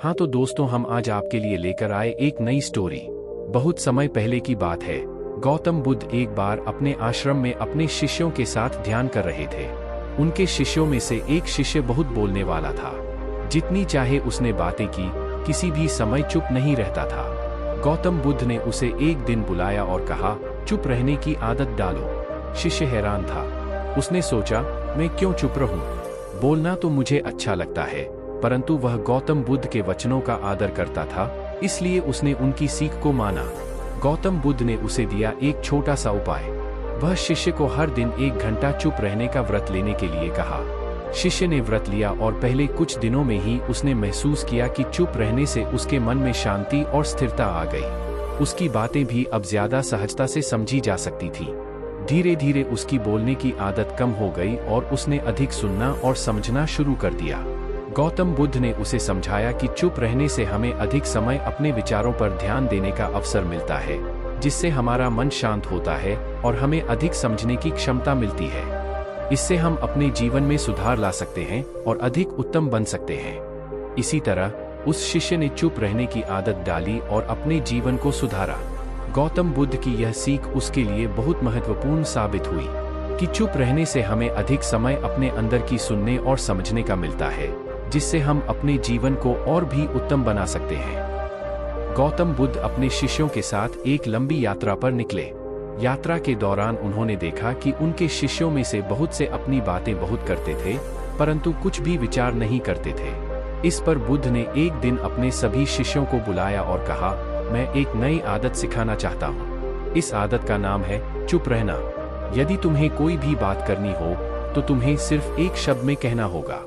हाँ तो दोस्तों, हम आज आपके लिए लेकर आए एक नई स्टोरी। बहुत समय पहले की बात है। गौतम बुद्ध एक बार अपने आश्रम में अपने शिष्यों के साथ ध्यान कर रहे थे। उनके शिष्यों में से एक शिष्य बहुत बोलने वाला था। जितनी चाहे उसने बातें की, किसी भी समय चुप नहीं रहता था। गौतम बुद्ध ने उसे एक दिन बुलाया और कहा, चुप रहने की आदत डालो। शिष्य हैरान था। उसने सोचा, मैं क्यों चुप रहूं? बोलना तो मुझे अच्छा लगता है। परंतु वह गौतम बुद्ध के वचनों का आदर करता था, इसलिए उसने उनकी सीख को माना। गौतम बुद्ध ने उसे दिया एक छोटा सा उपाय। वह शिष्य को हर दिन 1 घंटा चुप रहने का व्रत लेने के लिए कहा। शिष्य ने व्रत लिया और पहले कुछ दिनों में ही उसने महसूस किया कि चुप रहने से उसके मन में शांति और स्थिरता आ गई। उसकी बातें भी अब ज्यादा सहजता से समझी जा सकती थी। धीरे धीरे उसकी बोलने की आदत कम हो गई और उसने अधिक सुनना और समझना शुरू कर दिया। गौतम बुद्ध ने उसे समझाया कि चुप रहने से हमें अधिक समय अपने विचारों पर ध्यान देने का अवसर मिलता है, जिससे हमारा मन शांत होता है और हमें अधिक समझने की क्षमता मिलती है। इससे हम अपने जीवन में सुधार ला सकते हैं और अधिक उत्तम बन सकते हैं। इसी तरह उस शिष्य ने चुप रहने की आदत डाली और अपने जीवन को सुधारा। गौतम बुद्ध की यह सीख उसके लिए बहुत महत्वपूर्ण साबित हुई कि चुप रहने से हमें अधिक समय अपने अंदर की सुनने और समझने का मिलता है, जिससे हम अपने जीवन को और भी उत्तम बना सकते हैं। गौतम बुद्ध अपने शिष्यों के साथ एक लंबी यात्रा पर निकले। यात्रा के दौरान उन्होंने देखा कि उनके शिष्यों में से बहुत से अपनी बातें बहुत करते थे, परंतु कुछ भी विचार नहीं करते थे। इस पर बुद्ध ने एक दिन अपने सभी शिष्यों को बुलाया और कहा, मैं एक नई आदत सिखाना चाहता हूँ। इस आदत का नाम है चुप रहना। यदि तुम्हें कोई भी बात करनी हो तो तुम्हें सिर्फ एक शब्द में कहना होगा।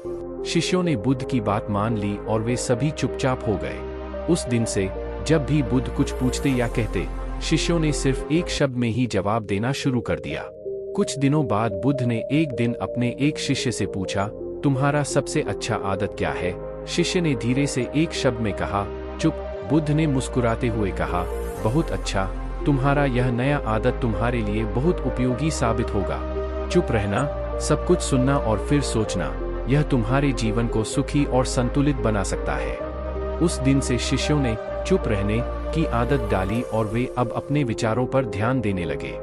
शिष्यों ने बुद्ध की बात मान ली और वे सभी चुपचाप हो गए। उस दिन से जब भी बुद्ध कुछ पूछते या कहते, शिष्यों ने सिर्फ एक शब्द में ही जवाब देना शुरू कर दिया। कुछ दिनों बाद बुद्ध ने एक दिन अपने एक शिष्य से पूछा, तुम्हारा सबसे अच्छा आदत क्या है? शिष्य ने धीरे से एक शब्द में कहा, चुप। बुद्ध ने मुस्कुराते हुए कहा, बहुत अच्छा, तुम्हारा यह नया आदत तुम्हारे लिए बहुत उपयोगी साबित होगा। चुप रहना, सब कुछ सुनना और फिर सोचना, यह तुम्हारे जीवन को सुखी और संतुलित बना सकता है। उस दिन से शिष्यों ने चुप रहने की आदत डाली और वे अब अपने विचारों पर ध्यान देने लगे।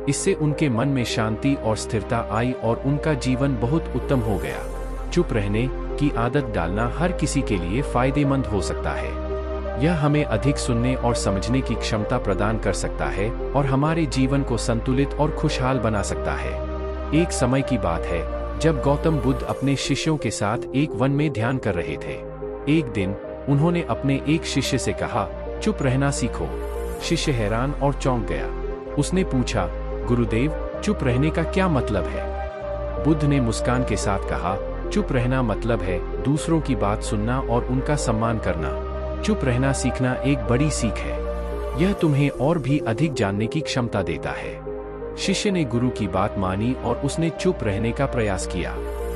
इससे उनके मन में शांति और स्थिरता आई और उनका जीवन बहुत उत्तम हो गया। चुप रहने की आदत डालना हर किसी के लिए फायदेमंद हो सकता है। यह हमें अधिक सुनने और समझने की क्षमता प्रदान कर सकता है और हमारे जीवन को संतुलित और खुशहाल बना सकता है। एक समय की बात है जब गौतम बुद्ध अपने शिष्यों के साथ एक वन में ध्यान कर रहे थे। एक दिन उन्होंने अपने एक शिष्य से कहा, चुप रहना सीखो। शिष्य हैरान और चौंक गया। उसने पूछा, गुरुदेव, चुप रहने का क्या मतलब है? बुद्ध ने मुस्कान के साथ कहा, चुप रहना मतलब है दूसरों की बात सुनना और उनका सम्मान करना। चुप रहना सीखना एक बड़ी सीख है। यह तुम्हें और भी अधिक जानने की क्षमता देता है। शिष्य ने गुरु की बात मानी और उसने चुप रहने का प्रयास किया।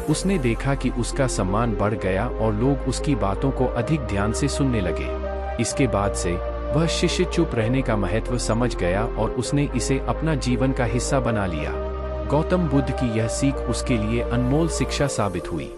उसने देखा कि उसका सम्मान बढ़ गया और लोग उसकी बातों को अधिक ध्यान से सुनने लगे। इसके बाद से वह शिष्य चुप रहने का महत्व समझ गया और उसने इसे अपना जीवन का हिस्सा बना लिया। गौतम बुद्ध की यह सीख उसके लिए अनमोल शिक्षा साबित हुई।